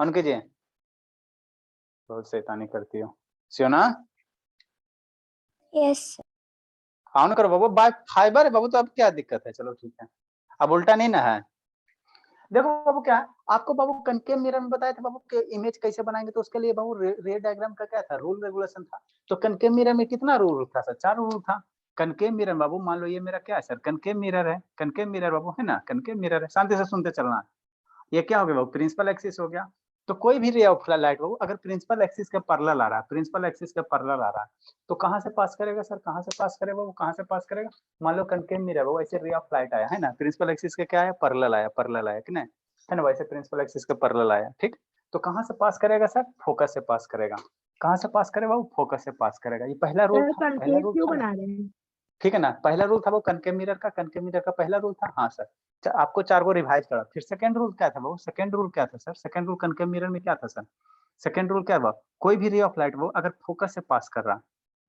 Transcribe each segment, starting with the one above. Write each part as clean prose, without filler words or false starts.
On कीजिए। बहुत शैतानी करती हो सियोना। यस ऑन करो बाबू, बाय फाइबर है बाबू, तो अब क्या दिक्कत है? चलो ठीक है, अब उल्टा नहीं ना है। देखो बाबू क्या है, आपको बाबू कनकेव मिरर में बताया था बाबू कि इमेज कैसे बनाएंगे, तो उसके लिए बाबू रे डायग्राम का क्या था, रूल रेगुलेशन था। तो कनकेव मिरर में कितना रूल था सर? 4 रूल था। कनकेव मिरर बाबू, मान लो ये मेरा क्या है सर, कनकेव मिरर है, कनकेव मिरर बाबू है ना, कनकेव मिरर है, शांति से सुनते चलना। ये क्या हो गया बाबू, प्रिंसिपल एक्सिस हो गया। तो कोई भी रे ऑफ लाइट बाबू अगर प्रिंसिपल एक्सिस के पैरेलल आ रहा है, प्रिंसिपल एक्सिस के पैरेलल आ रहा है, तो कहां से पास करेगा सर, कहां से पास करेगा बाबू, कहां से पास करेगा? मान लो कनकेव मिरर बाबू ऐसे रे ऑफ लाइट आया है ना, प्रिंसिपल एक्सिस के क्या आया, पैरेलल आया, पैरेलल आया कि नहीं, है ना, वैसे प्रिंसिपल एक्सिस के पैरेलल आया, ठीक। तो कहां से पास करेगा सर, फोकस से पास करेगा। कहां से पास करेगा बाबू, फोकस से पास करेगा। ये पहला रूल सर, था, पहला कंकेव रूल क्यों था ना, बना रहे हैं? ठीक है ना, पहला रूल था वो कनकेव मिरर का, कनकेव मिरर का पहला रूल था। हाँ सर, आपको 4 को रिवाइज करा। फिर सेकंड रूल क्या था वो, सेकंड रूल क्या था sir, second rule concave mirror में क्या था सर, सेकंड रूल क्या हुआ, कोई भी रे ऑफ लाइट वो अगर फोकस से पास कर रहा,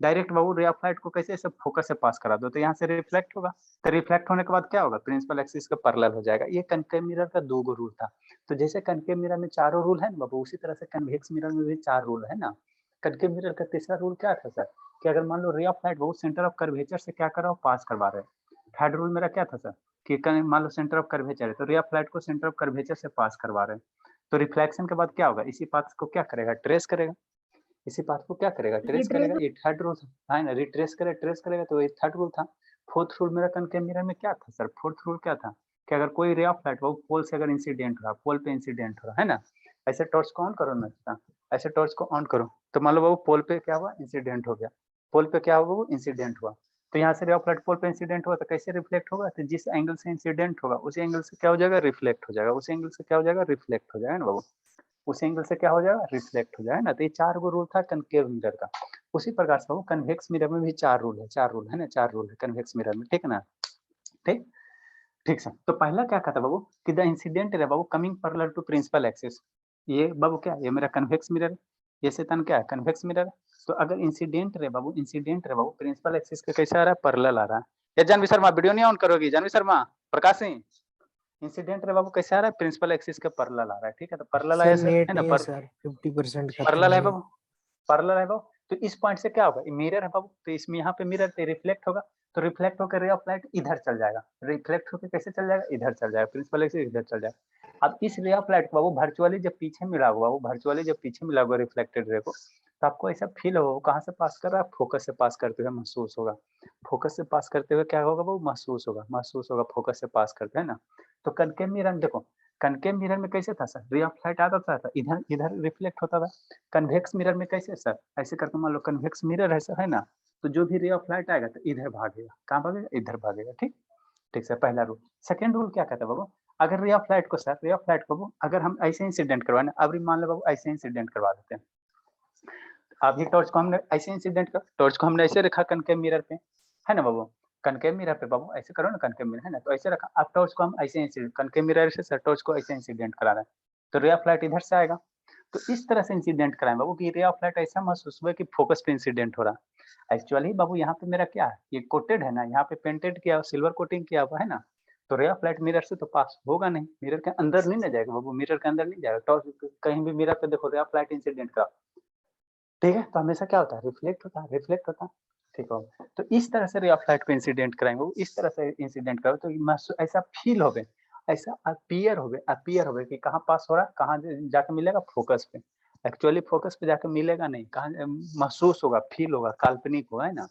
डायरेक्ट वो रे ऑफ लाइट को कैसे ऐसे फोकस से पास करा दो, तो यहाँ से रिफ्लेक्ट होगा। तो रिफ्लेक्ट होने के बाद क्या होगा, प्रिंसिपल एक्सिस के पैरेलल हो जाएगा। ये कनकेव मिरर का 2 गो रूल था। तो जैसे कनकेव मिरर में 4 रूल है ना बाबू, उसी तरह से कन्वेक्स मिरर में भी 4 रूल है ना। कनकेव मिरर का तीसरा रूल क्या था सर, कि अगर मान लो रे ऑफ लाइट वो सेंटर ऑफ कर्वेचर से क्या कर रहा हो, पास करवा रहे हैं। थर्ड रूल मेरा क्या था सर, कि मान लो सेंटर ऑफ कर्वेचर है, तो रे ऑफ लाइट को सेंटर ऑफ कर्वेचर से पास करवा रहे हैं। तो रिफ्लेक्शन के बाद क्या होगा, इसी पाथ को क्या करेगा, ट्रेस करेगा। इसी पाथ को क्या करेगा, ट्रेस रिट्रेस। करेगा। ये थर्ड रूल है ना, रिट्रेस करे, ट्रेस करेगा, तो ये थर्ड रूल था। फोर्थ रूल मेरा कनकेव मिरर में क्या था सर, फोर्थ रूल क्या था, कि अगर कोई रे ऑफ लाइट वो पोल से अगर इंसिडेंट हो रहा, पोल पे इंसिडेंट हो रहा है ना, ऐसे टॉर्च को ऑन करो ना, ऐसे टॉर्च को ऑन करो, तो मान लो वो पोल पे क्या हुआ, इंसिडेंट हो गया। पोल पे क्या हुआ, वो इंसिडेंट हुआ। तो यहाँ से रे ऑफ लाइट पोल पे इंसिडेंट हुआ, तो कैसे रिफ्लेक्ट होगा, तो जिस एंगल से इंसिडेंट होगा उसी एंगल से क्या हो जाएगा, रिफ्लेक्ट हो जाएगा, उसी एंगल से क्या हो जाएगा, रिफ्लेक्ट हो जाएगा ना बाबू, उस एंगल से क्या हो जाएगा, रिफ्लेक्ट हो जाएगा ना। तो ये 4 गो रूल था कनकेव मिरर का। उसी प्रकार से वो कन्वेक्स मिरर में भी 4 रूल है, 4 रूल है ना, 4 रूल है कन्वेक्स मिरर में, ठीक है ना। ठीक, ठीक सर। तो पहला क्या कहता बाबू, कि द इंसिडेंट रे बाबू coming parallel to principal axis. ये बाबू क्या है, ये मेरा कन्वेक्स मिरर है, ये शैतान क्या है, कन्वेक्स मिरर है। तो अगर इंसिडेंट रे बाबू, इंसिडेंट रे बाबू प्रिंसिपल एक्सिस के कैसे आ रहा है, पैरेलल आ रहा है। ये जानवी शर्मा वीडियो नहीं ऑन करोगी, जानवी शर्मा, प्रकाश सिंह, इंसिडेंट रे बाबू कैसे आ रहा है, प्रिंसिपल एक्सिस के पैरेलल आ रहा है, ठीक है। तो पैरेलल सर आया सर, नेट है ना, नहीं है सर, 50% खत्म पैरेलल है हो गया। बाबू, पैरेलल है बाबू। तो इस पॉइंट से क्या होगा, मिरर है बाबू, तो इसमें यहाँ पे मिरर पे रिफ्लेक्ट होगा, तो रिफ्लेक्ट होकर रे ऑफ लाइट इधर चल जाएगा, रिफ्लेक्ट होकर कैसे चल जाएगा, इधर चल जाएगा, प्रिंसिपल एक्सिस इधर चल जाएगा। अब इस रे ऑफ लाइट को बाबू वर्चुअली जब पीछे मिला हुआ, वो वर्चुअली जब पीछे मिला हुआ रिफ्लेक्टेड रे को, तो आपको ऐसा फील होगा वो कहाँ से पास कर रहा है, फोकस से पास करते हुए महसूस होगा। फोकस से पास करते हुए क्या होगा वो, महसूस होगा, महसूस होगा, फोकस से पास करते है ना। तो कनकेव मिरर देखो, कनकेव मिरर में कैसे था सर, रे ऑफ लाइट आता था, इधर इधर रिफ्लेक्ट होता था। कन्वेक्स मिरर में कैसे सर, ऐसे करके मान लो कन्वेक्स मिरर है सर, है ना, तो जो भी रे ऑफ लाइट आएगा तो इधर भागेगा, कहाँ भागेगा, इधर भागेगा, ठीक। ठीक सर, पहला रूल। सेकंड रूल क्या कहता है बाबू, अगर रे ऑफ लाइट को सर, रे ऑफ लाइट को अगर हम ऐसे इंसिडेंट करवाए ना, अब मान लो बाबू ऐसे इंसिडेंट करवा देते हैं। अभी टॉर्च को हमने ऐसे इंसिडेंट कर, टॉर्च को हमने ऐसे रखा कनकेव मिरर पे, है ना बाबू, कनकेव मिरर पे बाबू ऐसे करो ना, कनकेव मिरर है ना, तो ऐसे रखा। अब टॉर्च को हम ऐसे इंसिडेंट, कनकेव मिरर से सर टॉर्च को ऐसे इंसिडेंट करा रहे हैं, तो रे ऑफ लाइट इधर से आएगा। तो इस तरह से इंसिडेंट कराएं बाबू कि रे ऑफ लाइट ऐसा महसूस हुआ कि फोकस पे इंसिडेंट हो रहा है। एक्चुअली बाबू यहाँ पे मेरा क्या है, ये कोटेड है ना, यहाँ पे पेंटेड किया, सिल्वर कोटिंग किया हुआ है ना, तो रे ऑफ लाइट मिरर से तो पास होगा नहीं, मिरर के अंदर नहीं ना जाएगा बाबू, मिरर के अंदर नहीं जाएगा। टॉर्च कहीं भी मिरर पे देखो रे ऑफ लाइट इंसिडेंट का, ठीक है, तो हमेशा क्या होता है, रिफ्लेक्ट होता है, रिफ्लेक्ट होता है, ठीक है। तो इस तरह से रे ऑफ लाइट पे इंसिडेंट कराएंगे, वो इस तरह से इंसिडेंट करो तो ऐसा फील होवे, ऐसा अपीयर होवे, अपीयर होवे कि कहाँ पास हो रहा है, कहाँ जाके मिलेगा, फोकस पे। एक्चुअली फोकस पे जाके मिलेगा नहीं, कहाँ महसूस होगा, फील होगा, काल्पनिक होगा, है ना।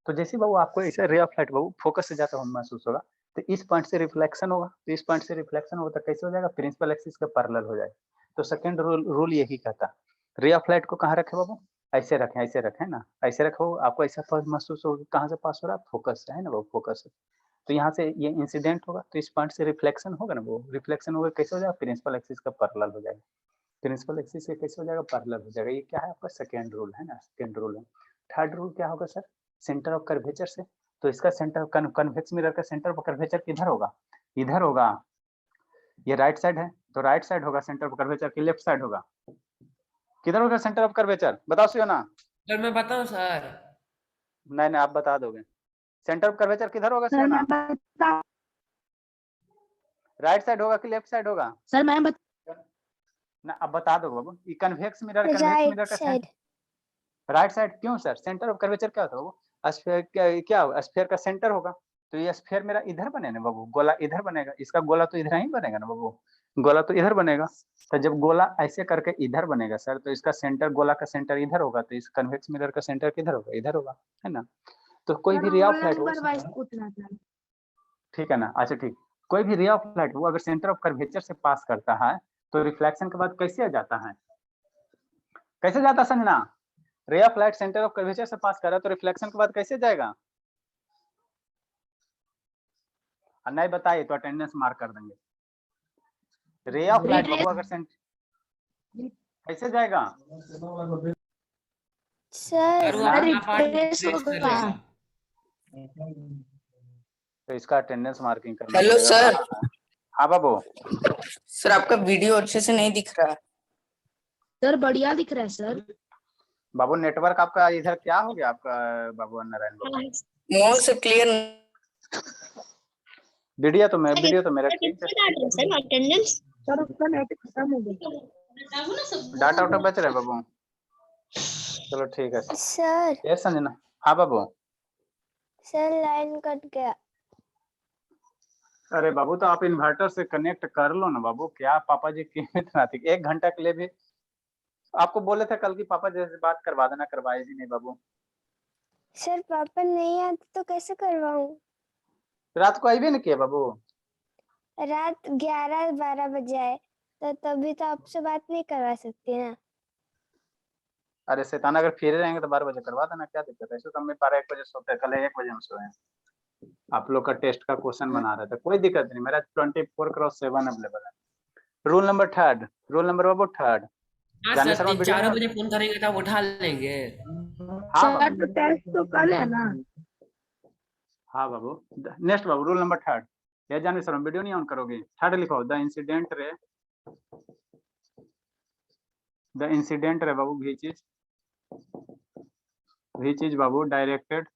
तो जैसे बाबू आपको ऐसा रे ऑफ लाइट बाबू फोकस से जाता हुआ महसूस होगा, तो इस पॉइंट से रिफ्लेक्शन होगा, तो इस पॉइंट से रिफ्लेक्शन होगा तो कैसे हो जाएगा, प्रिंसिपल एक्सिस के पैरेलल हो जाएगा। तो सेकंड रूल यही कहता है, रे ऑफ लाइट को कहाँ रखे बाबू, ऐसे रखें, ऐसे रखें ना, ऐसे रखो, आपको ऐसा महसूस होगा कहाँ से पास हो रहा है, फोकस से, है ना वो, फोकस से। तो यहाँ से ये इंसिडेंट होगा, तो इस पॉइंट से रिफ्लेक्शन होगा ना, वो रिफ्लेक्शन होगा कैसे हो जाएगा, प्रिंसिपल एक्सिस का पैरेलल हो जाएगा, प्रिंसिपल एक्सिस से कैसे हो जाएगा, पैरेलल हो जाएगा। ये क्या है आपका सेकंड रूल है ना, सेकंड रूल है। थर्ड रूल क्या होगा सर, सेंटर ऑफ कर्वेचर से, तो इसका सेंटर कन्वेक्स मिरर का सेंटर ऑफ कर्वेचर किधर होगा, इधर होगा। ये राइट साइड है, तो राइट साइड होगा सेंटर ऑफ कर्वेचर की, लेफ्ट साइड होगा, किधर होगा सेंटर ऑफ कर्वेचर, बताओ सियो ना। सर मैं बताऊं सर, नहीं नहीं, आप बता दोगे, सेंटर ऑफ कर्वेचर किधर होगा सियो सर ना, मैं बता राइट साइड होगा कि लेफ्ट साइड होगा, सर मैं बता ना अब बता दो बाबू, ये convex mirror convex right mirror का साइड। राइट साइड क्यों सर? सेंटर ऑफ कर्वेचर क्या होता है बाबू? स्फीयर क्या होगा? स्फीयर का सेंटर होगा, तो ये स्फीयर मेरा इधर बने ना बाबू, गोला इधर बनेगा, इसका गोला तो इधर ही बनेगा ना बाबू, गोला तो इधर बनेगा। तो जब गोला ऐसे करके इधर बनेगा सर, तो इसका सेंटर, गोला का सेंटर इधर होगा, तो इस कन्वेक्स मिरर का सेंटर किधर होगा? इधर होगा, है ना? तो कोई भी रे ऑफ लाइट हो, ठीक है ना? अच्छा ठीक, कोई भी रे ऑफ लाइट हो अगर सेंटर ऑफ कर्वेचर से पास करता है तो रिफ्लेक्शन के बाद कैसे जाता है? कैसे जाता है संजना? रे of light centre of curvature से पास कर रहा है तो रिफ्लेक्शन के बाद कैसे जाएगा? नहीं बताइए तो अटेंडेंस मार्क कर देंगे। रे ऑफ लाइट बाबू अगर सेंटर कैसे जाएगा? सर तो इसका अटेंडेंस मार्किंग करना हेलो पड़ेगा। सर। हाँ बाबू। सर आपका वीडियो अच्छे से नहीं दिख रहा है। सर बढ़िया दिख रहा है सर। बाबू नेटवर्क आपका इधर क्या हो गया आपका बाबू नारायण बाबू? मोल से क्लियर। वीडियो तो मेरा ठीक है। सर अटेंडेंस सर उसका नेट खत्म हो गया। डाटा उटा बच रहा है बाबू? चलो ठीक है सर। ये संजना। हाँ बाबू। सर लाइन कट गया। अरे बाबू तो आप इन्वर्टर से कनेक्ट कर लो ना बाबू, क्या पापा जी की इतना थी, 1 घंटा के लिए भी आपको बोले थे कल की पापा जी से बात करवा देना, करवाए भी नहीं बाबू। सर पापा नहीं आते तो कैसे करवाऊं? रात को आई भी नहीं किया बाबू? रात 11-12 बजे आए तो तभी तो आपसे बात नहीं करवा सकती ना। अरे शैतान, अगर फिर रहेंगे तो 12 बजे करवा देना, क्या दिक्कत है? ऐसे तो हम 12-1 बजे सोते हैं, कल 1 बजे हम सोए हैं। आप लोग का टेस्ट का क्वेश्चन बना रहे थे, कोई दिक्कत नहीं, मेरा 24/7 अवेलेबल है। Rule number third, rule number बाबू थर्ड। हाँ सर, 4 बजे फोन करेंगे तब उठा लेंगे। हाँ सर तो टेस्ट तो कल है ना। हाँ बाबू। नेक्स्ट बाबू, रूल नंबर थर्ड। ये जानवी सर वीडियो नहीं ऑन करोगे? थर्ड लिखो, the incident ray Babu which is Babu directed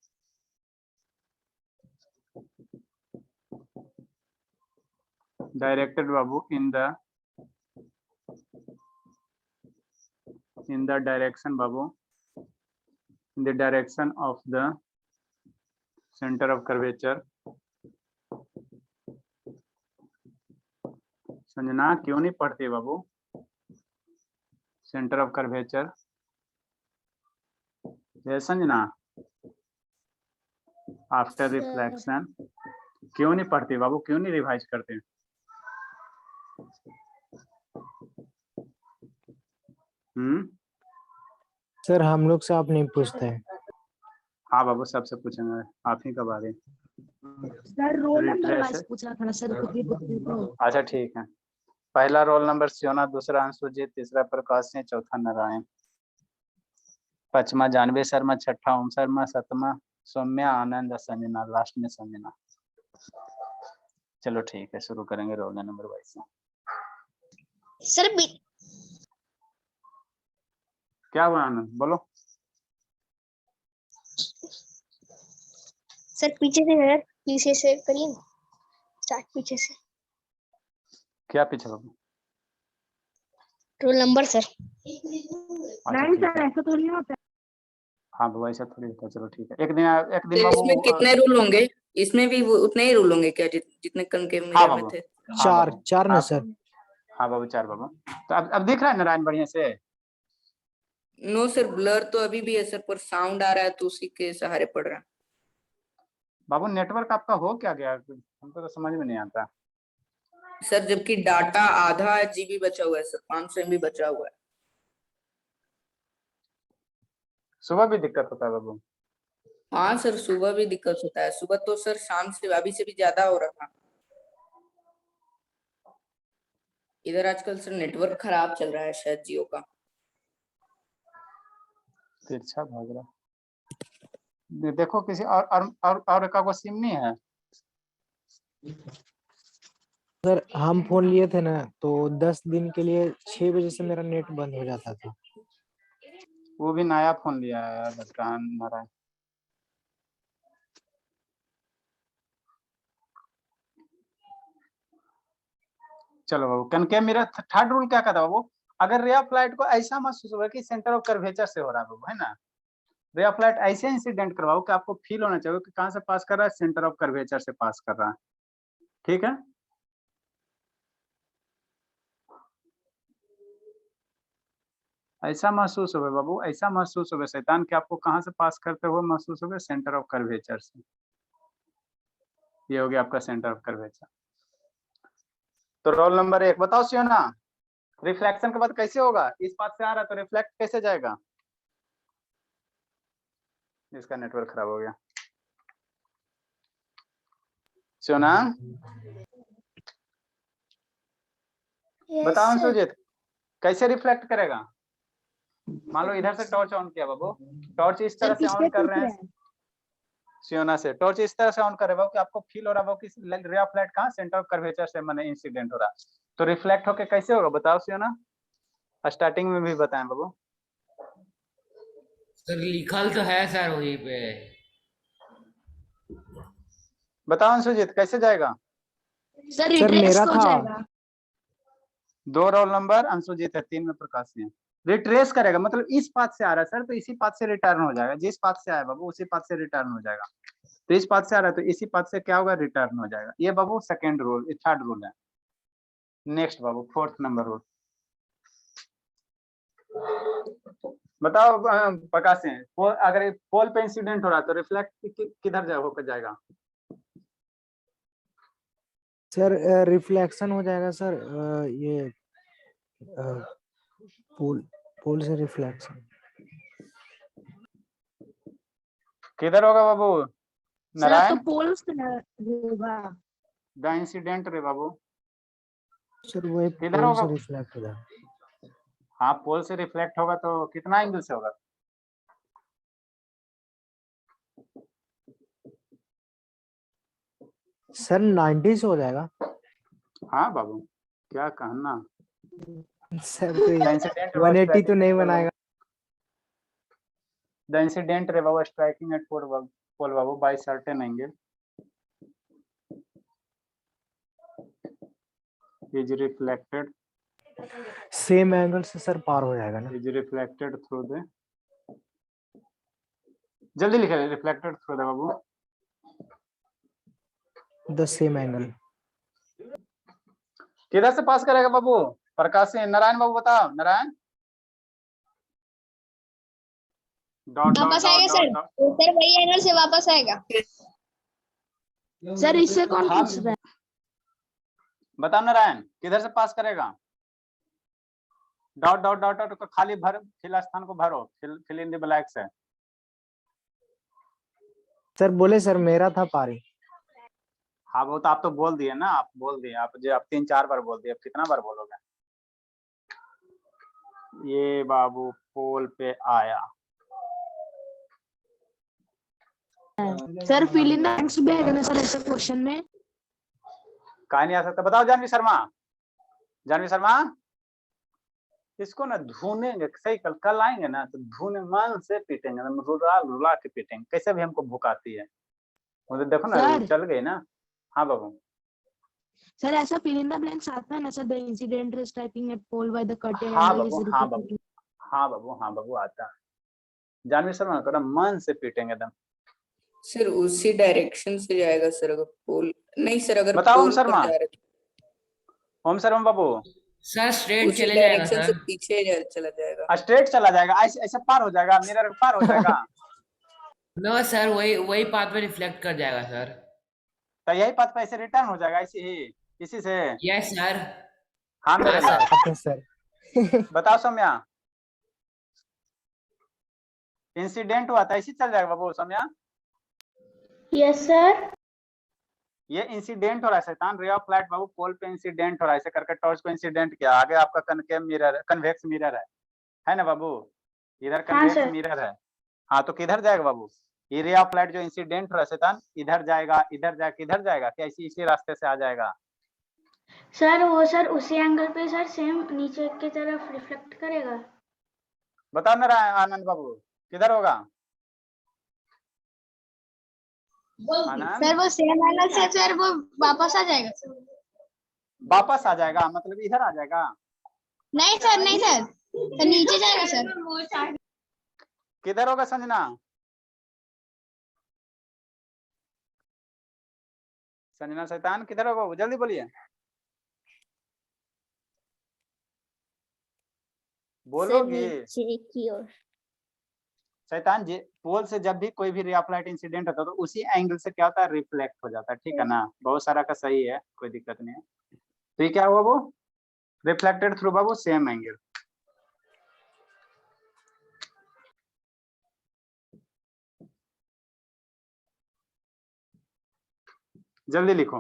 Babu in the direction Babu, in the direction of the center of curvature। Sanjana क्यों नहीं पढ़ती बाबू? सेंटर ऑफ कर्वेचर, ये Sanjana after reflection क्यों नहीं पढ़ती बाबू? क्यों नहीं रिवाइज करते? सर हम लोग से आप नहीं पूछते हैं। हाँ बाबू सबसे पूछेंगे, आप ही कब आ गए? सर रोल नंबर वाइज पूछना था सर, खुद ही पूछते तो। अच्छा ठीक है। पहला रोल नंबर सियोना, दूसरा अंशुजीत, तीसरा प्रकाश सिंह, चौथा नारायण, पांचवा जानवी शर्मा, छठा ओम शर्मा, सतमा सौम्या, आनंद, संजना, लास्ट में संजना। चलो ठीक है, शुरू करेंगे रोल नंबर वाइज। सर क्या हुआ आनंद, बोलो। सर पीछे से करिए ना, स्टार्ट पीछे से। क्या पीछे बाबू? Roll number sir. नहीं सर ऐसा थोड़ी होता है। हाँ बाबू ऐसा थोड़ी होता है, चलो ठीक है। एक दिन तो बाबू इसमें कितने रूल होंगे? इसमें भी उतने ही रूल होंगे क्या जितने कनकेव मिरर में थे? चार ना सर? हाँ बाबू 4 बाबू। तो अब दिख रहा है नारायण बढ़िया से? नो सर, ब्लर तो अभी भी है सर, पर साउंड आ रहा है तो उसी के सहारे पड़ रहा है। बाबू नेटवर्क आपका हो क्या गया? हमको तो समझ में नहीं आता सर, जबकि डाटा आधा जीबी बचा हुआ है सर, 500 MB बचा हुआ है। सुबह भी दिक्कत होता है बाबू? हाँ सर, सुबह भी दिक्कत होता है। सुबह तो सर शाम से अभी से भी ज्यादा हो रहा था। इधर आजकल सर नेटवर्क खराब चल रहा है शायद जियो का। तिरछा भाग रहा। देखो किसी और का सिम नहीं है? सर हम फोन लिए थे ना तो 10 दिन के लिए 6 बजे से मेरा नेट बंद हो जाता था। वो भी नया फोन लिया है यार नारायण। चलो बाबू, कनकेव मिरर थर्ड रूल क्या कहता है बाबू? अगर रे ऑफ लाइट को ऐसा महसूस होगा कि सेंटर ऑफ कर्वेचर से हो रहा है बाबू, है ना, रे ऑफ लाइट ऐसे इंसिडेंट करवाओ कि आपको फील होना चाहिए कि कहाँ से पास कर रहा है, सेंटर ऑफ कर्वेचर से पास कर रहा है। ठीक है, ऐसा महसूस होगा बाबू, ऐसा महसूस होगा शैतान कि आपको कहाँ से पास करते हुए महसूस होगा, सेंटर ऑफ कर्वेचर से। ये हो गया आपका सेंटर ऑफ कर्वेचर। तो रोल नंबर 1 बताओ सियोना, रिफ्लेक्शन के बाद कैसे होगा, इस पाथ से आ रहा है तो रिफ्लेक्ट कैसे जाएगा? इसका नेटवर्क खराब हो गया। सियोना यस बताओ सर। सुजीत, कैसे रिफ्लेक्ट करेगा? मान लो इधर से टॉर्च ऑन किया बाबू, टॉर्च इस तरह से ऑन कर रहे हैं सियोना से, टॉर्च इस तरह से ऑन कर रहे हो कि आपको फील हो रहा है कि रे ऑफ लाइट कहाँ, सेंटर ऑफ कर्वेचर से मैंने इंसिडेंट हो रहा है, तो रिफ्लेक्ट होके कैसे होगा बताओ सियोना? स्टार्टिंग में भी बताएं बाबू। सर लिखल तो है सर वहीं पे। बताओ सुजीत कैसे जाएगा? सर सर रिट्रेस मेरा हो था जाएगा। 2 रोल नंबर अंशुजीत है, 3 में प्रकाश है। रिट्रेस करेगा मतलब इस पाथ से आ रहा है सर, तो इसी पाथ से रिटर्न हो जाएगा, जिस पाथ से आया बाबू उसी पाथ से रिटर्न हो जाएगा। तो इस पाथ से आ रहा है तो इसी पाथ से क्या होगा, रिटर्न हो जाएगा। ये बाबू सेकंड रूल, ये थर्ड रूल है। नेक्स्ट बाबू 4th नंबर रूल बताओ प्रकाश है, अगर पोल पे इंसिडेंट हो रहा है तो रिफ्लेक्ट किधर होकर जाएगा? सर रिफ्लेक्शन हो जाएगा सर, ये पोल से रिफ्लेक्शन किधर होगा बाबू? सर नारायण तो पोल से होगा। The incident ray Babu, sir वही किधर पोल होगा? से रिफ्लेक्ट हो जाएगा। हाँ पोल से रिफ्लेक्ट होगा तो कितना एंगल से होगा? सर 90 से हो जाएगा। हाँ बाबू क्या कहना, सर तो द इंसिडेंट 180 तो नहीं बनाएगा। द इंसिडेंट रे बाबू स्ट्राइकिंग एट पोल बाबू by certain angle is reflected, same angle से सर पार हो जाएगा ना। इज रिफ्लेक्टेड थ्रू द, जल्दी लिखे, रिफ्लेक्टेड थ्रू द बाबू द सेम एंगल। किधर से पास करेगा बाबू? प्रकाश सिंह, नारायण बाबू बताओ, नारायण डॉट वापस आएगा सर, सर वही एंगल से वापस आएगा। सर इससे कौन हाँ पूछ रहा है? बताओ नारायण किधर से पास करेगा? डॉट डॉट डॉट डॉट खाली भर, फिल स्थान को भरो, फिल इन द ब्लैंक्स है। सर बोले सर मेरा था पारी। हाँ वो तो आप तो बोल दिए ना, आप बोल दिए, आप 3-4 बार बोल दिए, अब कितना बार बोलोगे? ये बाबू पोल पे आया। Sir fill in the blanks भी आएगा ना सर ऐसे क्वेश्चन में? कहा नहीं आ सकता? बताओ जानवी शर्मा, जानवी शर्मा इसको ना धुनेंगे सही, कल आएंगे ना तो धुने मन से पीटेंगे, रुला रुला के पीटेंगे, कैसे भी हमको भुकाती है वो तो देखो ना, सर। चल गई ना। हाँ बाबू सर ऐसा फिल इन द ब्लैंक्स आता है ना sir, the incident is striking at pole by the curtain हाँ एंगल इज बाबू, हाँ बाबू, हाँ बाबू, हाँ बाबू आता है। जानवी शर्मा करो मन से पीटेंगे एकदम। सर उसी डायरेक्शन से जाएगा सर, अगर पोल नहीं सर, अगर बताओ ओम पोल पर शर्मा, जा रहे ओम शर्मा बाबू सर स्ट्रेट उसी चले जाएगा डायरेक्शन से सर। पीछे चला जाएगा। स्ट्रेट चला जाएगा, ऐसे पार हो जाएगा, मिरर पार हो जाएगा। नो सर वही पाथ में रिफ्लेक्ट कर जाएगा सर। तो यही पथ पे ऐसे रिटर्न हो जाएगा, ऐसे ही इसी से। Yes sir. हाँ मेरे हाँ, साथ ओके सर। बताओ सौम्या, इंसिडेंट हुआ था ऐसे चल जाएगा बाबू सौम्या? Yes sir. ये इंसिडेंट हो रहा है शैतान, रे ऑफ लाइट बाबू पोल पे इंसिडेंट हो रहा है, ऐसे करके टॉर्च को इंसिडेंट किया, आगे आपका कनकेव मिरर, कन्वेक्स मिरर है ना बाबू? इधर कन्वेक्स सर। मिरर है। हाँ तो किधर जाएगा बाबू? ये रे ऑफ लाइट जो इंसिडेंट हो रहा है शैतान, इधर जाएगा, इधर जाएगा, किधर जाएगा? क्या इसी रास्ते से आ जाएगा? सर वो सर उसी एंगल पे सर सेम नीचे की तरफ रिफ्लेक्ट करेगा। बताओ ना आनंद बाबू किधर होगा? आनंद सर वो सेम एंगल से सर वो वापस आ जाएगा सर। वापस आ जाएगा मतलब इधर आ जाएगा, नहीं सर तो नीचे जाएगा सर। किधर होगा संजना? संजना शैतान किधर होगा वो, जल्दी बोलिए, बोलोगी? की ओर। शैतान जी, पोल से जब भी कोई भी रे ऑफ लाइट इंसिडेंट होता है तो उसी एंगल से क्या होता है, रिफ्लेक्ट हो जाता है, ठीक है ना? बहुत सारा का सही है, कोई दिक्कत नहीं है। तो ये क्या हुआ, वो रिफ्लेक्टेड थ्रू बाबू सेम एंगल। जल्दी लिखो।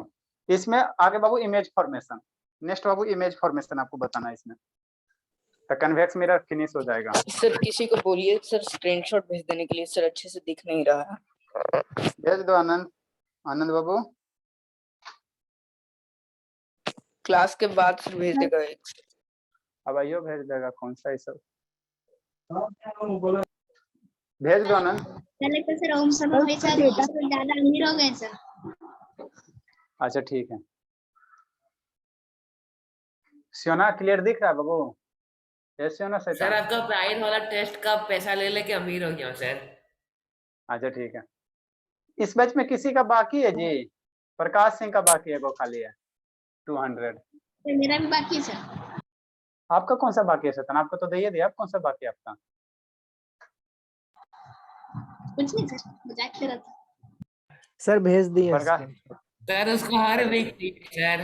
इसमें आगे बाबू इमेज फॉर्मेशन, नेक्स्ट बाबू इमेज फॉर्मेशन आपको बताना है इसमें। तो कन्वेक्स मिरर फिनिश हो जाएगा। सर किसी को बोलिए सर स्क्रीनशॉट भेज देने के लिए, सर अच्छे से दिख नहीं रहा है। भेज दो आनंद, आनंद बाबू क्लास के बाद सर भेज देगा एक। अब आइयो भेज देगा, कौन सा ये सब भेज दो आनंद। पहले तो सर ओम सब भाई सर ज्यादा अमीर हो गए सर। अच्छा ठीक है, सियोना क्लियर दिख रहा है बाबू? सियोना सर शैतान, आपका प्राइस वाला टेस्ट का पैसा ले लेके अमीर हो गया हूं सर। अच्छा ठीक है। इस बैच में किसी का बाकी है जी? प्रकाश सिंह का बाकी है, वो खाली है 200। मेरा भी बाकी है सर। आपका कौन सा बाकी है शैतान? आपको तो दे दिया, आप कौन सा बाकी है आपका? कुछ नहीं सर, मजाक कर रहा था। सर भेज दिए प्रकाश, screen। सर उसको हर वीक सर।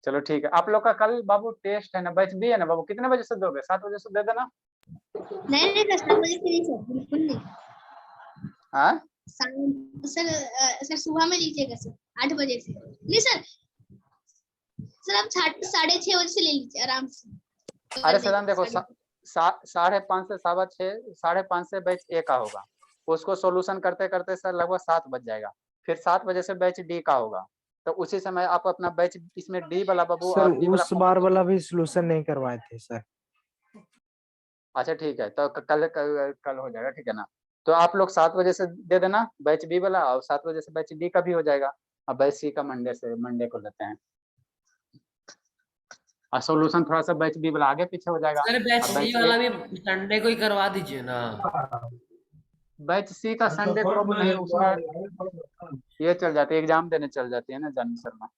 चलो ठीक है। आप लोग का कल बाबू टेस्ट है ना, बैच बी है ना बाबू? कितने बजे से दोगे? 7 बजे से दे देना। नहीं सर 7 बजे से नहीं सर, बिल्कुल नहीं। हाँ सर सर सुबह में लीजिएगा सर 8 बजे से। नहीं सर आप 6:30 बजे से ले लीजिए आराम से। अरे सदान देखो, 5:30 से 6:15, 5:30 से बैच ए का होगा, उसको सॉल्यूशन करते करते सर लगभग 7 बज जाएगा। फिर 7 बजे से बैच डी का होगा, तो उसी समय आप अपना बैच इसमें डी वाला बाबू सर और डी वाला उस बार वाला भी सोल्यूशन नहीं करवाए थे सर। अच्छा ठीक है, तो कल हो जाएगा, ठीक है ना? तो आप लोग 7 बजे से दे देना बैच बी वाला, और 7 बजे से बैच डी का भी हो जाएगा। अब बैच सी का मंडे को लेते हैं, और सोल्यूशन थोड़ा सा बैच बी वाला आगे पीछे हो जाएगा। सर बैच अब सी वाला भी संडे को ही करवा दीजिए ना। बैच सी का संडे को बाबू नहीं, उसमें ये चल जाती है, एग्जाम देने चल जाती है ना जानवी शर्मा।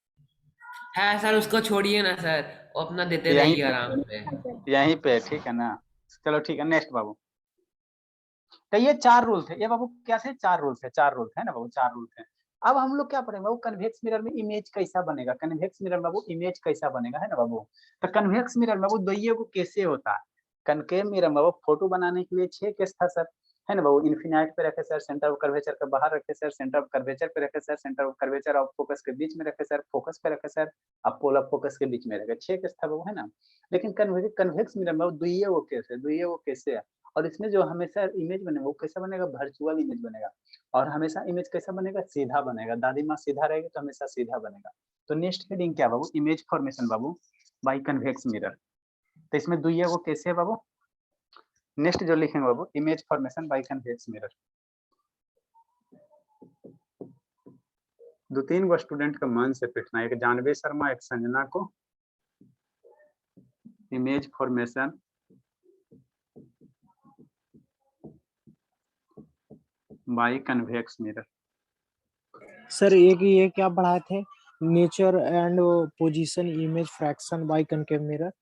है सर, उसको छोड़िए ना सर, वो अपना देते यहीं रहिए पे आराम से। यहीं पे ठीक है ना? चलो ठीक है, नेक्स्ट बाबू। तो ये 4 रूल थे, ये बाबू क्या थे? 4 रूल थे, 4 रूल थे ना बाबू, 4 रूल थे। अब हम लोग क्या पढ़ेंगे बाबू? कन्वेक्स मिरर में इमेज कैसा बनेगा, कन्वेक्स मिरर में बाबू इमेज कैसा बनेगा, है ना बाबू? तो कन्वेक्स मिरर में बाबू दोइये को कैसे होता है? कनकेव मिरर में बाबू फोटो बनाने के लिए 6 केस था सर, है ना बाबू? इन्फिनाइट पे रखे सर, सेंटर ऑफ कर्वेचर के बाहर रखे सर, सेंटर ऑफ कर्वेचर पे रखे सर, सेंटर ऑफ कर्वेचर और फोकस के बीच में रखे सर, फोकस पे रखे सर, अब पोल ऑफ फोकस के बीच में रखे। 6 केस था बाबू, है ना? लेकिन कन्वेक्स मिरर में दुइये वो केस है, दुइये वो कैसे है? और इसमें जो हमेशा इमेज बनेगा वो कैसा बनेगा? वर्चुअल इमेज बनेगा। और हमेशा इमेज कैसा बनेगा? सीधा बनेगा। दादी माँ सीधा रहेगी तो हमेशा सीधा बनेगा। तो नेक्स्ट हेडिंग क्या बाबू? इमेज फॉर्मेशन बाबू बाय कन्वेक्स मिरर। तो इसमें दुइये वो कैसे है बाबू? नेक्स्ट जो लिखेंगे बाबू, image formation by convex mirror. 2-3 गो स्टूडेंट का मन से पिटना, एक जानवी शर्मा, एक संजना को। Image formation by convex mirror. Sir एक ये क्या पढ़ाए थे? Nature and position image fraction by concave mirror.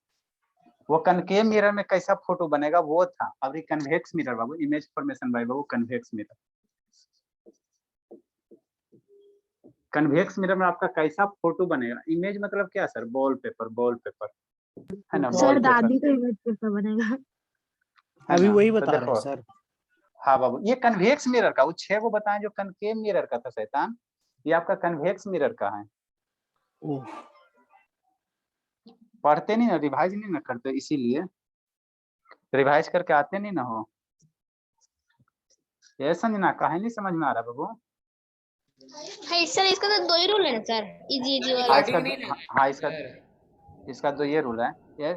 वो कनकेव मिरर में कैसा फोटो बनेगा वो था। अब ये कन्वेक्स मिरर बाबू, इमेज फॉर्मेशन बाय बाबू कन्वेक्स मिरर। कन्वेक्स मिरर में आपका कैसा फोटो बनेगा? इमेज मतलब क्या सर? वॉल पेपर है ना? सर दादी का इमेज कैसा बनेगा? अभी वही तो बता रहे देखो, हैं सर। हाँ बाबू, ये कन्वेक्स मिरर का वो 6 को बताएं जो कनकेव मिरर का था शैतान, ये आपका कन्वेक्स मिरर का है। ओह, पढ़ते नहीं ना, रिवाइज नहीं ना करते, इसीलिए रिवाइज करके आते नहीं ना हो। ये समझना, काहे नहीं समझ में आ रहा बाबू? हाँ सर इसका तो 2 ही रूल है ना सर, इजी वाला। हाँ इसका तो ये रूल है। ये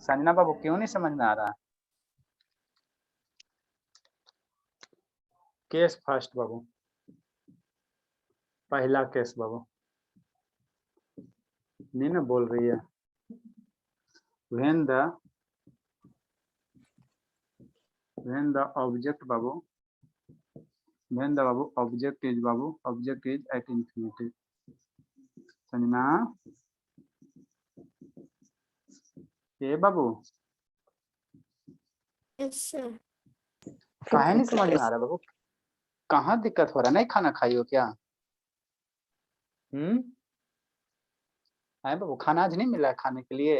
संजना बाबू क्यों नहीं समझ में आ रहा? केस फर्स्ट बाबू, पहला केस बाबू, नीना बोल रही है when the object Babu when the Babu object is at infinity समझना ये बाबू यस सर। काहे नहीं समझ में आ रहा बाबू कहाँ दिक्कत हो रहा नहीं खाना खाई हो क्या है बाबू खाना आज नहीं मिला है खाने के लिए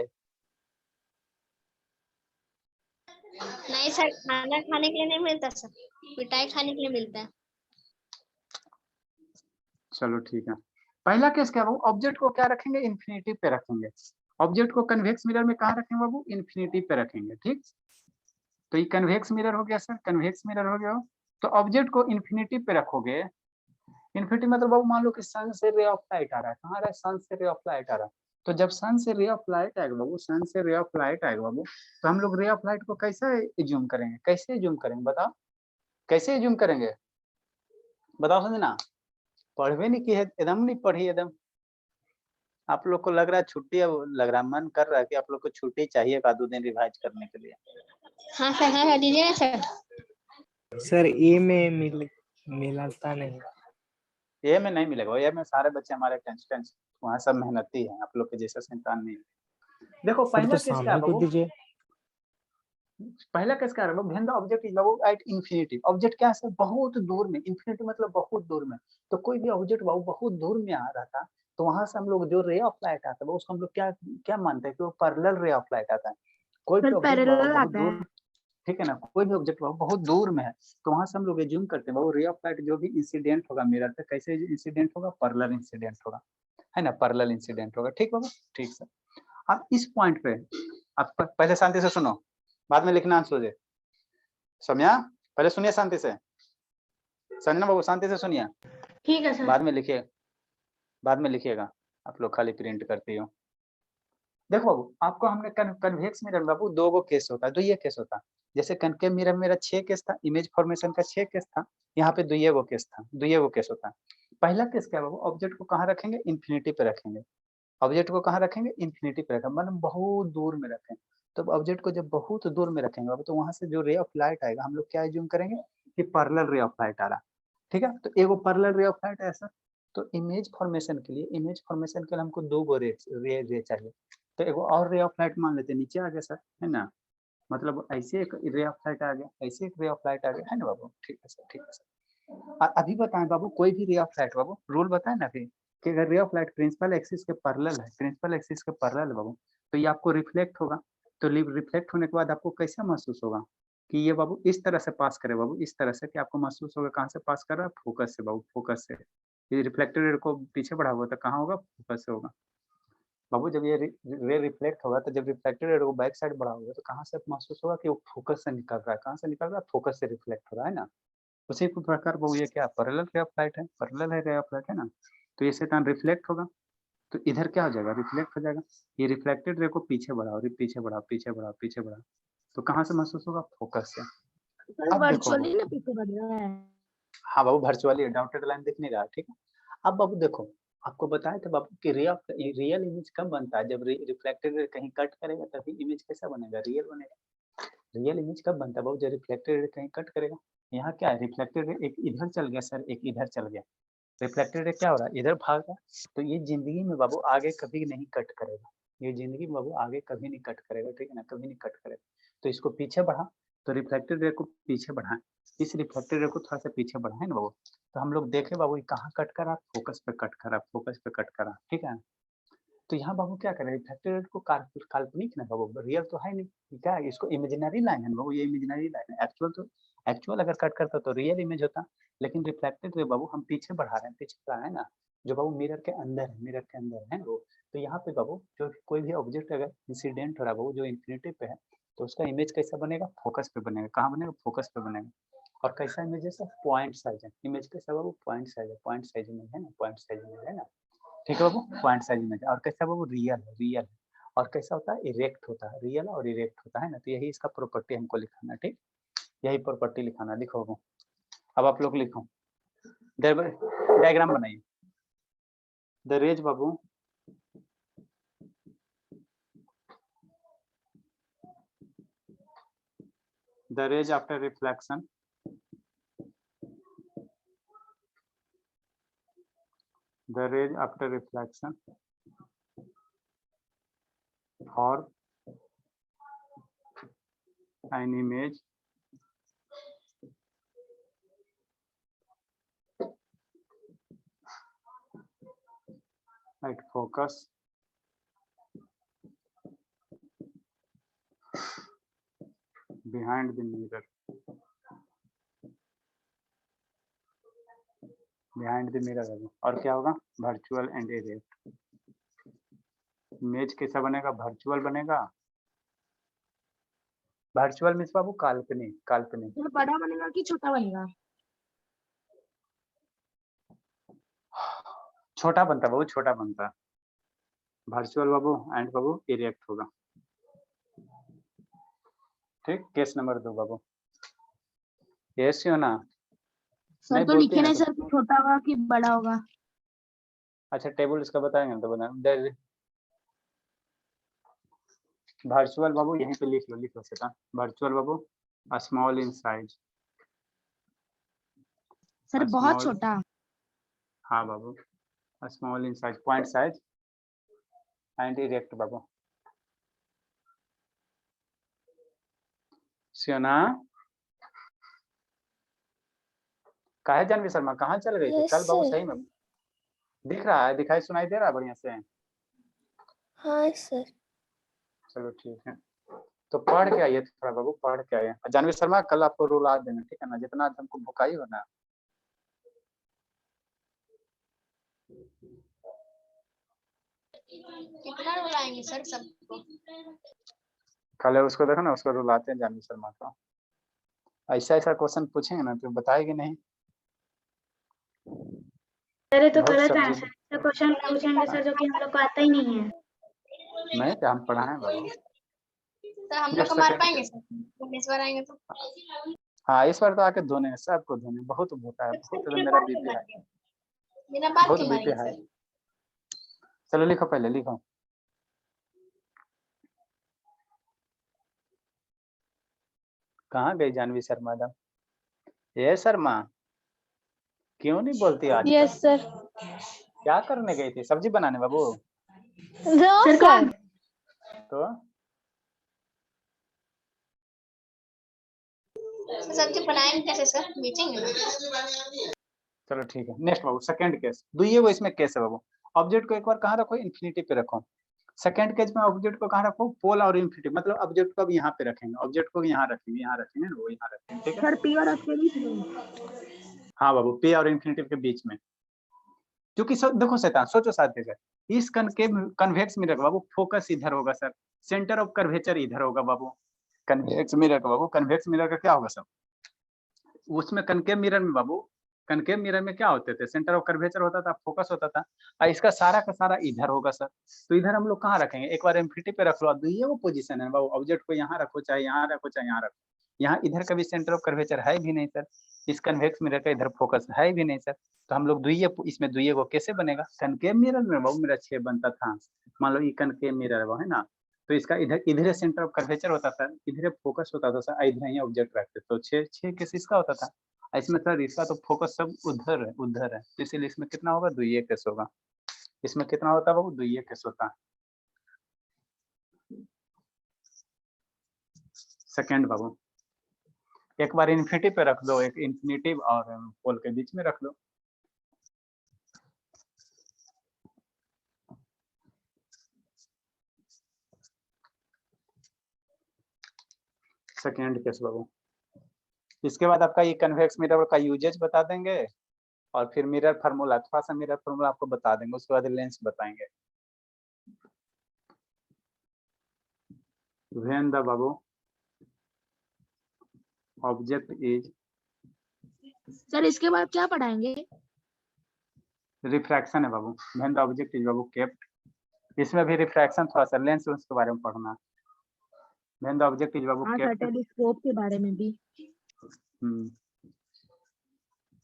नहीं सर खाना खाने के लिए नहीं मिलता सर मिठाई खाने के लिए मिलता है चलो ठीक है पहला केस क्या बाबू ऑब्जेक्ट को क्या रखेंगे इन्फिनिटी पे रखेंगे ऑब्जेक्ट को कन्वेक्स मिरर में कहाँ रखेंगे बाबू इन्फिनिटी पे रखेंगे ठीक तो ये कन्वेक्स मिरर हो गया सर कन्वेक्स मिरर हो गया तो ऑब्जेक्ट को इन्फिनिटी पे रखोगे इन्फिनिटी मतलब बाबू मान लो कि सन से रे ऑफ लाइट आ रहा है कहाँ आ रहा है सन से रे ऑफ लाइट आ रहा है तो जब सन से रे ऑफ लाइट आएगा बाबू सन से रे ऑफ लाइट आएगा बाबू तो हम लोग रे ऑफ लाइट को कैसे एज्यूम करेंगे कैसे एज्यूम करेंगे बताओ कैसे एज्यूम करेंगे बताओ समझना पढ़वे नहीं की है एकदम नहीं पढ़ी एकदम आप लोग को लग रहा है छुट्टी अब लग रहा है मन कर रहा है कि आप लोग को छुट्टी चाहिए का 2 दिन रिवाइज करने के लिए हाँ सर हाँ दीजिए सर सर ए में मिलता नहीं ये में नहीं मिलेगा ये में सारे बच्चे हमारे टेंस वहाँ सब मेहनती है आप लोग के जैसा संतान नहीं देखो सर पहला तो केस क्या सामने है को बाबू दीजिए पहला केस क्या है बाबू व्हेन द ऑब्जेक्ट इज बाबू एट इंफिनिटी ऑब्जेक्ट क्या है सर बहुत दूर में इंफिनिटी मतलब बहुत दूर में तो कोई भी ऑब्जेक्ट बाबू बहुत दूर में आ रहा था तो वहां से हम लोग जो रे ऑफ लाइट आता है उसको हम लोग क्या क्या मानते हैं कि वो पैरेलल रे ऑफ लाइट आता है कोई भी ऑब्जेक्ट बहुत दूर ठीक है ना कोई भी ऑब्जेक्ट बहुत दूर में है तो वहां से हम लोग एज्यूम करते हैं बाबू रे ऑफ लाइट जो भी इंसिडेंट होगा मिरर पे कैसे इंसिडेंट होगा पैरेलल इंसिडेंट होगा है ना पैरेलल इंसिडेंट होगा ठीक बाबू ठीक सर अब इस पॉइंट पे आप पहले शांति से सुनो बाद में लिखना आंसर समझा पहले सुनिए शांति से संजना बाबू शांति से सुनिए ठीक है सर बाद में लिखिएगा आप लोग खाली प्रिंट करती हो देखो बाबू आपको हमने कन्वेक्स मिरर बाबू 2 गो केस होता है 2 केस होता है जैसे कनकेव मिरर मेरा 6 केस था इमेज फॉर्मेशन का 6 केस था यहाँ पे 2 गो केस था 2 गो केस होता है पहला केस क्या बाबू ऑब्जेक्ट को कहाँ रखेंगे इन्फिनिटी पे रखेंगे ऑब्जेक्ट को कहाँ रखेंगे इन्फिनिटी पे रखेंगे मतलब बहुत दूर में रखेंगे तो ऑब्जेक्ट को जब बहुत दूर में रखेंगे बाबू तो वहां से जो रे ऑफ लाइट आएगा हम लोग क्या एज्यूम करेंगे कि पैरेलल रे ऑफ लाइट आ रहा ठीक है तो एगो पैरेलल रे ऑफ लाइट है सर तो इमेज फॉर्मेशन के लिए हमको 2 गो रे चाहिए तो एगो और रे ऑफ लाइट मान लेते नीचे आ गया सर है ना मतलब ऐसे एक रे ऑफ लाइट आ गया ऐसे एक रे ऑफ लाइट आ गया है ना बाबू ठीक है सर और अभी बताएं बाबू कोई भी रे ऑफ लाइट बाबू रूल बताएं ना अभी कि अगर ray of light principal axis के पैरेलल है प्रिंसिपल एक्सिस के पैरेलल है बाबू तो ये आपको रिफ्लेक्ट होगा तो रिफ्लेक्ट होने के बाद आपको कैसा महसूस होगा कि ये बाबू इस तरह से पास करे बाबू इस तरह से कि आपको महसूस होगा कहाँ से पास कर रहा है फोकस से बाबू फोकस से ये रिफ्लेक्टेड रे को पीछे बढ़ा हुआ था कहाँ होगा फोकस से होगा बाबू जब ये रे रिफ्लेक्ट होगा तो जब रिफ्लेक्टेड रे को बैक साइड बढ़ा होगा तो कहाँ से महसूस होगा कि वो फोकस से निकल रहा है कहाँ से निकल रहा है फोकस से रिफ्लेक्ट हो रहा है ना उसी प्रकार बाबू ये क्या पैरेलल रे ऑफ लाइट है पैरेलल है रे ऑफ लाइट है ना तो ये शैतान रिफ्लेक्ट होगा तो इधर क्या हो जाएगा रिफ्लेक्ट हो जाएगा ये रिफ्लेक्टेड रे को पीछे बढ़ाओ पीछे बढ़ाओ पीछे बढ़ाओ पीछे बढ़ाओ तो कहाँ से महसूस होगा फोकस से अब वर्चुअली ना पीछे बढ़ रहा है हाँ बाबू वर्चुअली डॉटेड लाइन दिख नहीं रहा ठीक है अब बाबू देखो आपको बताया था बाबू कि रियल इमेज कब बनता है जब रिफ्लेक्टेड रे कहीं कट करेगा तभी इमेज कैसा बनेगा रियल बनेगा रियल इमेज कब बनता है बाबू जब रिफ्लेक्टेड रे कहीं कट करेगा यहाँ क्या है रिफ्लेक्टेड रे एक इधर चल गया सर एक इधर चल गया रिफ्लेक्टेड रे क्या हो रहा है इधर भाग रहा तो ये जिंदगी में बाबू आगे कभी नहीं कट करेगा ये जिंदगी में बाबू आगे कभी नहीं कट करेगा ठीक है ना कभी नहीं कट करेगा तो इसको पीछे बढ़ा तो रिफ्लेक्टेड रे को पीछे बढ़ाएं इस रिफ्लेक्टेड रे को थोड़ा सा पीछे बढ़ाएं ना बाबू तो हम लोग देखें बाबू कहाँ कट करा फोकस पे कट करा फोकस पे कट करा ठीक है तो यहाँ बाबू क्या करें रिफ्लेक्टेड रे को काल्पनिक ना बाबू रियल तो है नहीं क्या है इसको इमेजिनरी लाइन है बाबू ये इमेजिनरी लाइन है एक्चुअल अगर कट करता तो रियल इमेज होता लेकिन रिफ्लेक्टेड रे बाबू हम पीछे बढ़ा रहे हैं पीछे बढ़ा रहे हैं ना जो बाबू मिरर के अंदर है वो तो यहाँ पे बाबू जो कोई भी ऑब्जेक्ट अगर इंसिडेंट हो रहा है बाबू जो इन्फिनिटी पे है तो उसका इमेज कैसा बनेगा फोकस पे बनेगा कहाँ बनेगा फोकस पे बनेगा और कैसा इमेज है सर पॉइंट साइज है इमेज कैसा बाबू पॉइंट साइज इमेज है ना पॉइंट साइज इमेज है ना ठीक है बाबू पॉइंट साइज इमेज और कैसा बाबू रियल है और कैसा होता है इरेक्ट होता है रियल और इरेक्ट होता है ना तो यही इसका प्रॉपर्टी हमको लिखाना ठीक यही प्रॉपर्टी लिखाना लिखो बाबू अब आप लोग लिखो डायग्राम बनाइए द रेज बाबू the rays after reflection for an image at focus behind the mirror. Behind the mirror है। और क्या होगा? Virtual and erect. इमेज कैसा बनेगा? वर्चुअल बनेगा। वर्चुअल मीन्स बाबू काल्पनिक। काल्पनिक तो बड़ा बनेगा कि छोटा बनेगा? छोटा बनता बाबू, छोटा बनता। Virtual Babu and Babu erect होगा। ठीक, केस नंबर 2 बाबू। यस हो ना? सर तो लिखे नहीं सर कि छोटा होगा कि बड़ा होगा? अच्छा, टेबल इसका बताएंगे तो बता। वर्चुअल बाबू यहीं पे लिख लो सेटा। वर्चुअल बाबू स्मॉल इन साइज। सर बहुत छोटा। हाँ बाबू, small in size, point size and erect बाबू। सियोना कहा है जानवी शर्मा, कहाँ चल गई थी? Yes, कल बाबू sir. सही में दिख रहा है, दिखाई सुनाई दे रहा है बढ़िया से? हाँ सर। चलो ठीक है, तो पढ़ के आइए थोड़ा बाबू, पढ़ के आइए। जानवी शर्मा कल आपको रुला देना, ठीक है ना? जितना हमको भुकाई हो ना। कितना रुलाएंगे सर सबको? कल उसको देखो ना, उसको रुलाते हैं जानवी शर्मा को। ऐसा क्वेश्चन पूछेंगे ना तो बताएगी नहीं। अरे तो बहुत गलत सब्जी- आंसर तो क्वेश्चन पूछेंगे सर जो कि हम लोग को आता ही नहीं है। नहीं क्या हम पढ़ाएं बाबू? सर हम लोग को मार पाएंगे सर इस बार आएंगे तो? हाँ इस बार तो आके धोने, सबको धोने। बहुत होता है, बहुत मेरा बीपी है, बिना बात बहुत के बीपी मारेंगे है। सर। चलो लिखो, पहले लिखो। कहाँ गई जानवी शर्मा मैडम? ये शर्मा क्यों नहीं बोलती आज? Yes sir. क्या करने गई थी? सब्जी बनाने बाबू? सर कौन? तो सब्जी बनाएंगे कैसे सर? बेचेंगे ना? चलो ठीक है, नेक्स्ट बाबू सेकंड केस। दुइये वो इसमें केस है बाबू। ऑब्जेक्ट को एक बार कहाँ रखो? इन्फिनिटी पे रखो। सेकंड केस में ऑब्जेक्ट को कहाँ रखो? पोल और इन्फिनिटी, मतलब ऑब्जेक्ट को अब यहाँ पे रखेंगे, ऑब्जेक्ट को यहाँ रखेंगे ना, वो यहाँ रखेंगे, ठीक है? सर पी और एफ के बीच में? हाँ बाबू, पी और इन्फिनिटी के बीच में। क्योंकि देखो शैतान, सोचो साथ देकर, इस कन्वेक्स मिरर बाबू फोकस इधर होगा सर, सेंटर ऑफ कर्वेचर इधर होगा बाबू। कन्वेक्स मिरर का बाबू, कन्वेक्स मिरर का क्या होगा सर? उसमें कनकेव मिरर में बाबू, कनकेव मिरर में क्या होते थे? सेंटर ऑफ कर्वेचर होता था, फोकस होता था, और इसका सारा का सारा इधर होगा सर। तो इधर हम लोग कहाँ रखेंगे? एक बार इन्फिनिटी पे रख लो। अब ये वो पोजीशन है बाबू, ऑब्जेक्ट को यहाँ रखो, चाहे यहाँ रखो, चाहे यहाँ रखो। यहाँ इधर का भी सेंटर ऑफ कर्वेचर है भी नहीं सर, इस कन्वेक्स मिरर का इधर फोकस है भी नहीं सर। तो हम लोग दुइये, इसमें दुइये को कैसे बनेगा? कनकेव मिरर में बाबू मेरा 6 बनता था, मान लो ये कनकेव मिरर वो है ना, तो इसका इधर सेंटर ऑफ कर्वेचर होता था, इधर फोकस होता था सर, इधर ही ऑब्जेक्ट रखते, तो 6 केस इसका होता था। इसमें सर इसका तो फोकस सब उधर है, तो इसीलिए इसमें कितना होगा? दुइये केस होगा। इसमें कितना होता है बाबू? दुइये केस होता है। सेकंड बाबू, एक बार इन्फिनिटी पे रख दो, एक इन्फिनिटी और पोल के बीच में रख दो। सेकंड केस बाबू। इसके बाद आपका ये कन्वेक्स मिरर का यूजेज बता देंगे, और फिर मिरर फार्मूला, थोड़ा सा मिरर फार्मूला आपको बता देंगे, उसके बाद लेंस बताएंगे। When the Babu object is, sir इसके बाद क्या पढ़ाएंगे? रिफ्रैक्शन है बाबू। When the object is Babu kept, इसमें भी रिफ्रैक्शन, थोड़ा सा लेंस के बारे में पढ़ना। When the ऑब्जेक्ट इज बाबू हाँ सर, केप्ट, टेलीस्कोप के बारे में भी।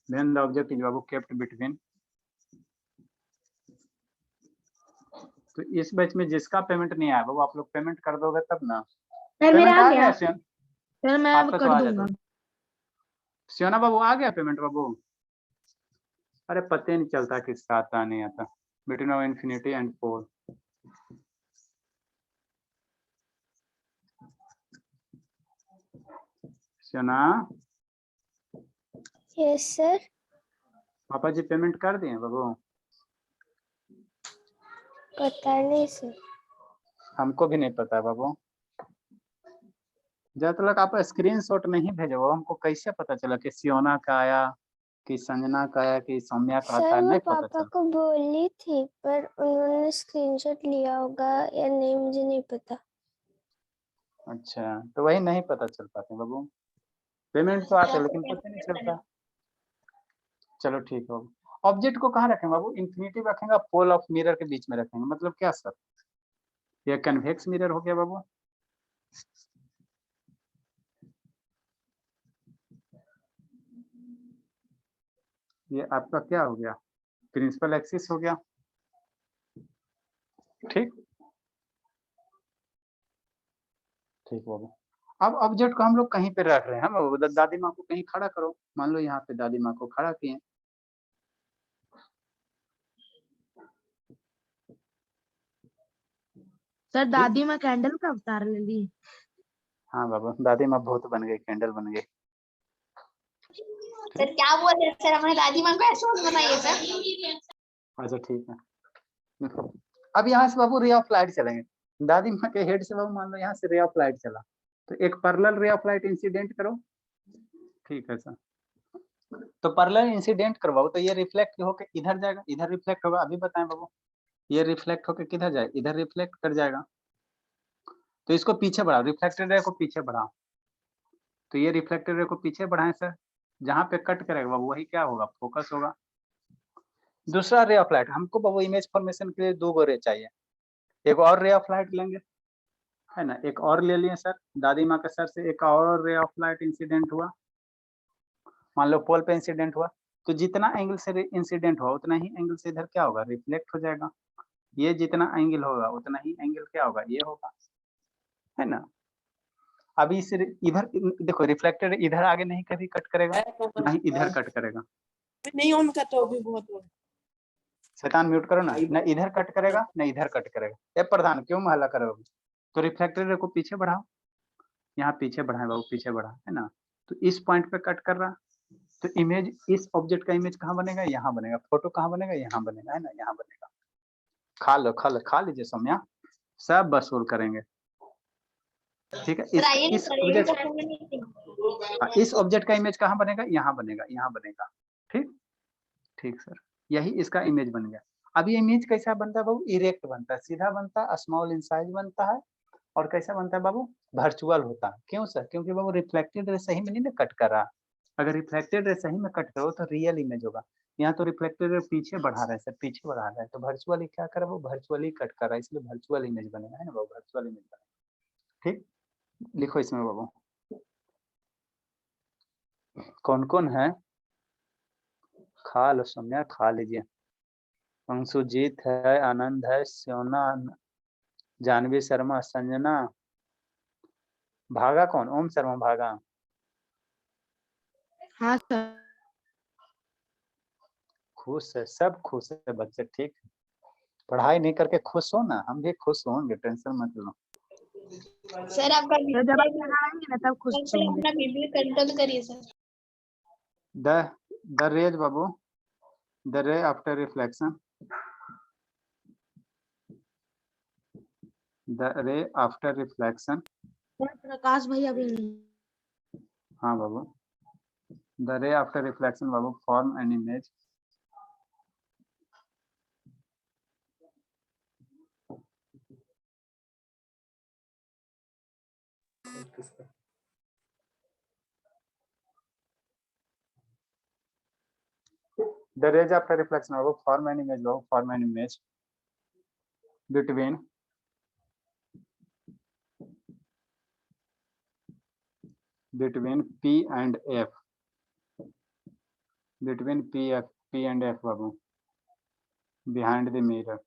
When the object is Babu kept between, तो इस बैच में जिसका पेमेंट नहीं आया बाबू, आप लोग पेमेंट कर दोगे तब ना। सर मेरा पेमेंट आ आ गया। गया? सर मैं अब आपका तो कर आ दूंगा। जाता। सियोना बाबू आ गया पेमेंट बाबू? अरे पता ही नहीं चलता किसका आता नहीं आता। Between of infinity and pole. Siyona, yes sir. पापा जी पेमेंट कर दिए बाबू? पता नहीं सर। हमको भी नहीं पता बाबू। जब तक आप स्क्रीनशॉट नहीं भेजो हमको कैसे पता चला कि सियोना का आया, कि संजना का आया, कि सौम्या का आता सर है? मैं नहीं पता पापा चलता। को बोली थी पर उन्होंने स्क्रीनशॉट लिया होगा या नहीं मुझे नहीं पता। अच्छा, तो वही नहीं पता चल पाते बाबू। पेमेंट तो आते लेकिन पता नहीं चलता। चलो ठीक है बाबू। ऑब्जेक्ट को कहाँ रखेंगे बाबू? इन्फिनिटी रखेंगे, पोल ऑफ मिरर के बीच में रखेंगे, मतलब क्या सर? ये कन्वेक्स मिरर हो गया बाबू। ये आपका क्या हो गया? प्रिंसिपल एक्सिस हो गया। ठीक ठीक बाबू। अब ऑब्जेक्ट को हम लोग कहीं पे रख रहे हैं बाबू। दादी माँ को कहीं खड़ा करो। मान लो यहाँ पे दादी माँ को खड़ा किए। सर दादी माँ कैंडल का अवतार ले ली। हाँ बाबू, दादी माँ भूत बन गई, कैंडल बन गई। सर क्या बोल रहे हैं सर? हमारी दादी माँ को ऐसे मत बनाइए सर। अच्छा ठीक है। अब यहाँ से बाबू रे ऑफ लाइट चलेंगे। दादी माँ के हेड से बाबू मान लो यहाँ से रे ऑफ लाइट चला, तो एक पैरेलल रे ऑफ लाइट इंसिडेंट करो। ठीक है सर। तो पैरेलल इंसिडेंट करवाओ तो ये रिफ्लेक्ट होकर इधर जाएगा, इधर रिफ्लेक्ट होगा। अभी बताएं बाबू, ये रिफ्लेक्ट होकर किधर जाएगा? इधर रिफ्लेक्ट कर जाएगा। तो इसको पीछे बढ़ाओ, रिफ्लेक्टेड रे को पीछे बढ़ाओ। तो ये रिफ्लेक्टेड रे को पीछे बढ़ाएं सर। जहां पे कट करेगा बाबू वही क्या होगा? फोकस होगा। दूसरा रे ऑफ लाइट हमको बाबू इमेज फॉर्मेशन के लिए 2 गो रे चाहिए। एक और रे ऑफ लाइट लेंगे, है ना? एक और ले लिए सर। दादी माँ के सर से एक और रे ऑफ लाइट इंसिडेंट हुआ। मान लो पोल पे इंसिडेंट हुआ, तो जितना एंगल से इंसिडेंट हुआ उतना ही एंगल से इधर क्या होगा? रिफ्लेक्ट हो जाएगा। ये जितना एंगल होगा उतना ही एंगल क्या होगा? ये होगा, है ना? अभी इस इधर देखो, रिफ्लेक्टेड इधर आगे नहीं कभी कट करेगा, नहीं इधर कट करेगा। नहीं ऑन करता तो भी बहुत शैतान म्यूट करो ना। न इधर कट करेगा न इधर कट करेगा। ए प्रधान क्यों महला करोगे? तो रिफ्लेक्टेड रे को पीछे बढ़ाओ, यहाँ पीछे बढ़ाए बाबू, पीछे बढ़ा, है ना? तो इस पॉइंट पे कट कर रहा, तो इमेज, इस ऑब्जेक्ट का इमेज कहाँ बनेगा? यहाँ बनेगा। फोटो कहाँ बनेगा? यहाँ बनेगा, है ना? यहाँ बनेगा। खा लो, खा लीजिए सौम्या, सब वसूल करेंगे। ठीक है। इस ऑब्जेक्ट का इमेज कहाँ बनेगा? यहाँ बनेगा, यहाँ बनेगा। ठीक ठीक सर, यही इसका इमेज बन गया। अब ये इमेज कैसा बनता है बाबू? इरेक्ट बनता है, सीधा बनता है, स्मॉल इन साइज बनता है। और कैसा बनता है बाबू? वर्चुअल होता है। क्यों सर? क्योंकि बाबू रिफ्लेक्टेड रे सही में नहीं ना कट कर रहा। अगर रिफ्लेक्टेड रे सही में कट करो तो रियल इमेज होगा। यहाँ तो रिफ्लेक्टेड रे पीछे बढ़ा रहा है सर, पीछे बढ़ा रहा है, तो वर्चुअली क्या कर रहा है वो? वर्चुअली कट कर रहा है, इसलिए वर्चुअल इमेज बनेगा, है ना बाबू? वर्चुअल इमेज बनेगा। ठीक, लिखो इसमें बाबू कौन कौन है। खा लो सौम्या, खा लीजिए। अंशुजीत है, आनंद है, सोना, जानवी शर्मा, संजना, भागा कौन? ओम शर्मा भागा। हाँ सर। खुश है, सब खुश है बच्चे। ठीक, पढ़ाई नहीं करके खुश हो ना, हम भी खुश होंगे, टेंशन मत लो। सर आपका तो जब आप यहाँ आएंगे ना तब खुश होंगे। अपना वीडियो कंट्रोल करिए सर। द रेज बाबू, the ray after reflection, the ray after reflection. Prakash भैया भी नहीं। हाँ बाबू, द रे आफ्टर रिफ्लेक्शन बाबू form an image. The rays after reflection of form an image, form an image between P and F, between P and F babu, behind the mirror.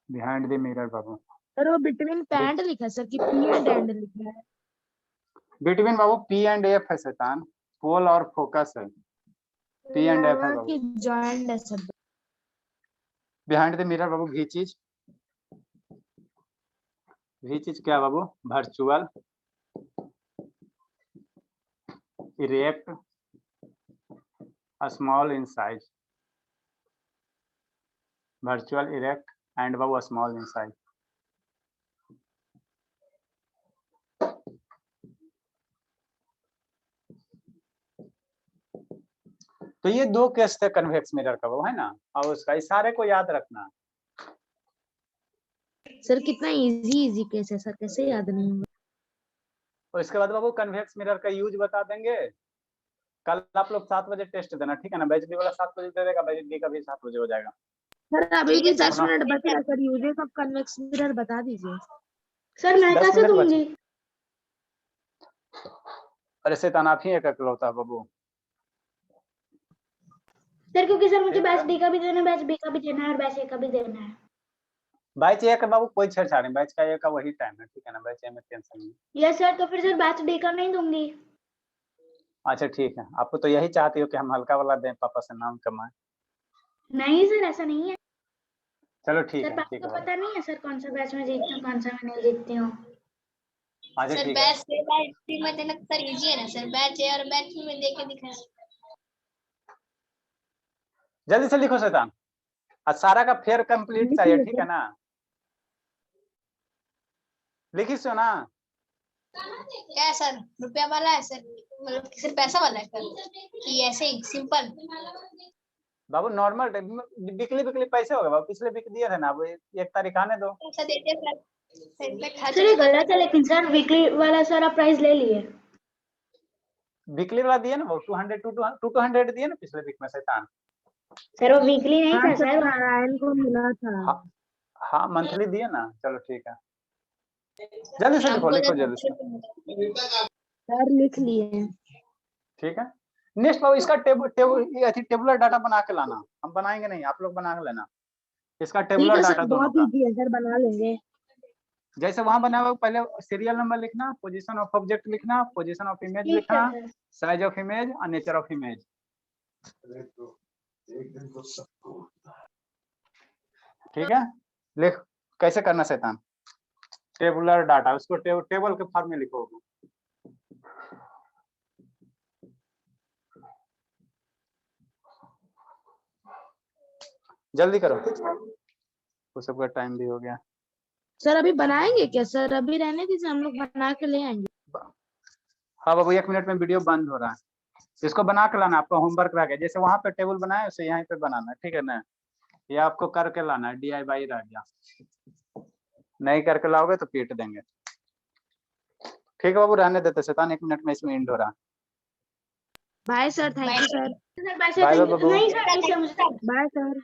Behind the mirror Babu, sir वो between panned लिखा है sir कि P and and लिखा है। Between Babu P and F है शैतान, पोल और focus है, पी एंड एफ है वहाँ बाबू। की जॉइंट है सर। बिहाइंड द मिरर बाबू भी चीज क्या बाबू? Virtual, erect, small in size, virtual, erect and बाबू स्मॉल इन साइज। तो ये दो केस थे कन्वेक्स मिरर का, वो है ना, और उसका इशारे को याद रखना। सर कितना इजी केस है सर, कैसे याद नहीं होगा। और इसके बाद बाबू कन्वेक्स मिरर का यूज बता देंगे। कल आप लोग 7 बजे टेस्ट देना, ठीक है ना? बैच बी वाला 7 बजे दे देगा, बैच डी का भी 7 बजे हो जाएगा। सर अभी ठीक है भी सर। 10 मिनट बचा sir, uses of convex mirror बता दीजिए। सर मैं 10 कैसे मिनट बचे। दूंगी? अरे शैतान आप ही एक अकेलौता बाबू। सर क्योंकि सर मुझे बैच डी का भी देना है, बैच बी का भी देना है और बैच ए का भी देना है। बैच ए का बाबू कोई छेड़छाड़ नहीं, बैच का ए का वही टाइम है, ठीक है ना? बैच ए में टेंशन नहीं। यस सर, तो फिर सर बैच डी का नहीं दूंगी। अच्छा ठीक है, आपको तो यही चाहती हो कि हम हल्का वाला दें, पापा से नाम कमाएं। नहीं सर ऐसा नहीं है चलो ठीक सर, है, पापा ठीक को है। पता नहीं है सर कौन सा बैच में जीतती हूँ कौन सा में नहीं जीतती हूँ। अच्छा सर ठीक है, बैच ए बैच बी में देना सर इजी है ना सर, बैच ए और बैच बी में देख के दिखा। जल्दी से लिखो शैतान। आज सारा का फेयर कंप्लीट चाहिए, ठीक है ना? लिखी सो ना? क्या है सर, रुपया वाला है सर, मतलब सिर्फ पैसा वाला है सर कि ऐसे ही सिंपल? बाबू नॉर्मल बिकली पैसे हो गए बाबू, पिछले वीक दिए थे ना, अब 1 तारीख आने दो। पैसा देते सर, सर ये गलत है, लेकिन सर वीकली वाला सारा प्राइस ले लिए। वीकली वाला दिए ना वो 200 दिए ना पिछले वीक में शैतान। सर वो वीकली नहीं था सर, नारायण को मिला था। हाँ मंथली दिए ना। चलो ठीक है, जल्दी से लिखो, लिखो जल्दी से। सर लिख लिए। ठीक है, नेक्स्ट बाबू इसका टेबुलर डाटा बना के लाना, हम बनाएंगे नहीं, आप लोग बना के लेना। इसका ठीक टेबुलर है डाटा सर, दोनों बहुत का इजी है सर, बना लेंगे। जैसे वहां बना हुआ, पहले सीरियल नंबर लिखना, पोजीशन ऑफ ऑब्जेक्ट लिखना, पोजीशन ऑफ इमेज ठीक लिखना, है सर। साइज ऑफ इमेज और नेचर ऑफ इमेज। ठीक है, लिख कैसे करना शैतान। टेबुलर डाटा, उसको टेबल के फॉर्म में लिखो। जल्दी करो, उस सबका टाइम भी हो गया। सर अभी बनाएंगे क्या सर? अभी रहने दीजिए, हम लोग बना के ले आएंगे। हाँ बाबू 1 मिनट में वीडियो बंद हो रहा है, इसको बना के लाना, आपका होमवर्क रह गया। जैसे वहां पे टेबल बनाया उसे यहाँ पे बनाना है, ठीक है ना? ये आपको करके लाना है, DIY रह गया, नहीं करके लाओगे तो पीट देंगे। ठीक है बाबू, रहने देते शैतान, 1 मिनट में इसमें एंड हो रहा है। Bye sir, thank you sir. Sir पैसे बाय नहीं बाबू। सर, नहीं सर, मुझे बाय सर।